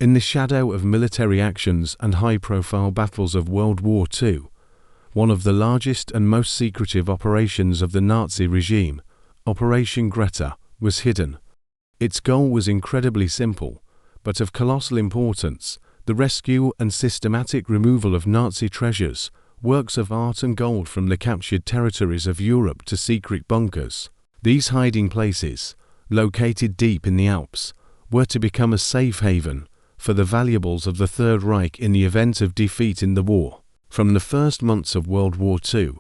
In the shadow of military actions and high-profile battles of World War II, one of the largest and most secretive operations of the Nazi regime, Operation Greta, was hidden. Its goal was incredibly simple, but of colossal importance: the rescue and systematic removal of Nazi treasures, works of art and gold from the captured territories of Europe to secret bunkers. These hiding places, located deep in the Alps, were to become a safe haven for the valuables of the Third Reich in the event of defeat in the war. From the first months of World War II,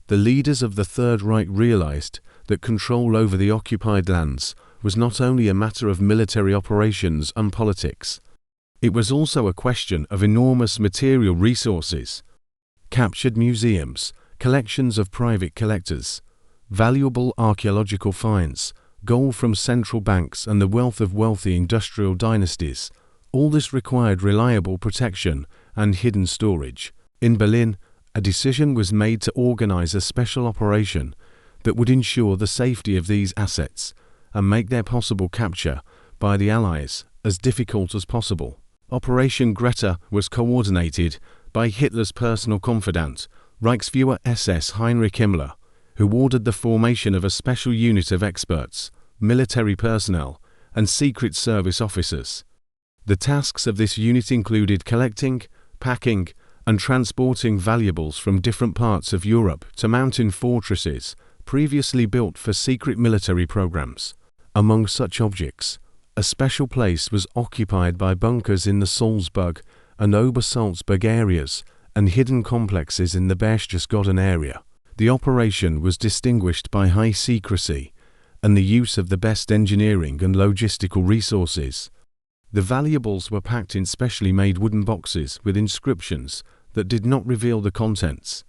the leaders of the Third Reich realized that control over the occupied lands was not only a matter of military operations and politics. It was also a question of enormous material resources. Captured museums, collections of private collectors, valuable archaeological finds, gold from central banks, and the wealth of wealthy industrial dynasties. All this required reliable protection and hidden storage. In Berlin, a decision was made to organize a special operation that would ensure the safety of these assets and make their possible capture by the Allies as difficult as possible. Operation Greta was coordinated by Hitler's personal confidant, Reichsführer SS Heinrich Himmler, who ordered the formation of a special unit of experts, military personnel, and Secret Service officers. The tasks of this unit included collecting, packing, and transporting valuables from different parts of Europe to mountain fortresses previously built for secret military programs. Among such objects, a special place was occupied by bunkers in the Salzburg and Obersalzberg areas and hidden complexes in the Berchtesgaden area. The operation was distinguished by high secrecy and the use of the best engineering and logistical resources. The valuables were packed in specially made wooden boxes with inscriptions that did not reveal the contents.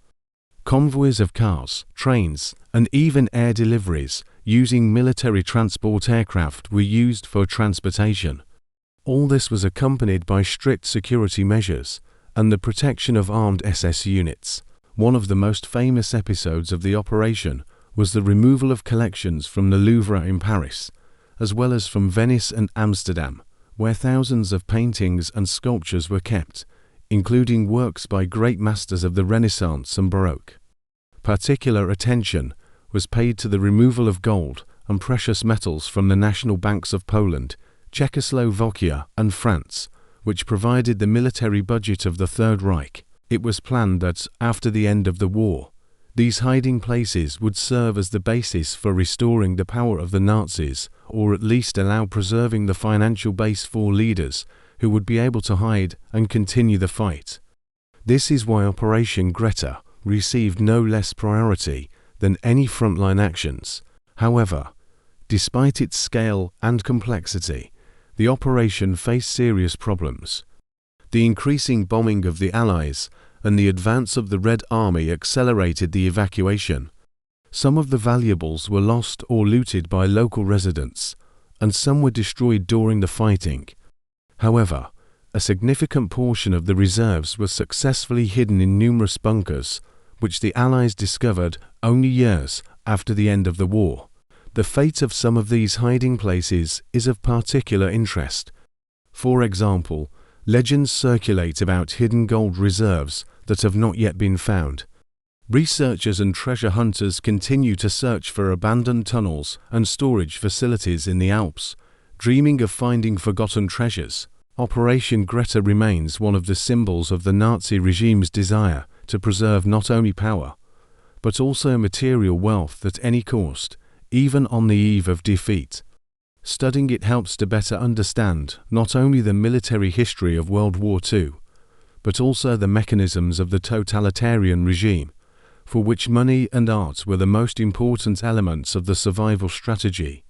Convoys of cars, trains, and even air deliveries using military transport aircraft were used for transportation. All this was accompanied by strict security measures and the protection of armed SS units. One of the most famous episodes of the operation was the removal of collections from the Louvre in Paris, as well as from Venice and Amsterdam, where thousands of paintings and sculptures were kept, including works by great masters of the Renaissance and Baroque. Particular attention was paid to the removal of gold and precious metals from the national banks of Poland, Czechoslovakia, and France, which provided the military budget of the Third Reich. It was planned that, after the end of the war, these hiding places would serve as the basis for restoring the power of the Nazis, or at least allow preserving the financial base for leaders who would be able to hide and continue the fight. This is why Operation Greta received no less priority than any frontline actions. However, despite its scale and complexity, the operation faced serious problems. The increasing bombing of the Allies and the advance of the Red Army accelerated the evacuation. Some of the valuables were lost or looted by local residents, and some were destroyed during the fighting. However, a significant portion of the reserves was successfully hidden in numerous bunkers, which the Allies discovered only years after the end of the war. The fate of some of these hiding places is of particular interest. For example, legends circulate about hidden gold reserves that have not yet been found. Researchers and treasure hunters continue to search for abandoned tunnels and storage facilities in the Alps, dreaming of finding forgotten treasures. Operation Greta remains one of the symbols of the Nazi regime's desire to preserve not only power, but also material wealth at any cost, even on the eve of defeat. Studying it helps to better understand not only the military history of World War II, but also the mechanisms of the totalitarian regime, for which money and art were the most important elements of the survival strategy.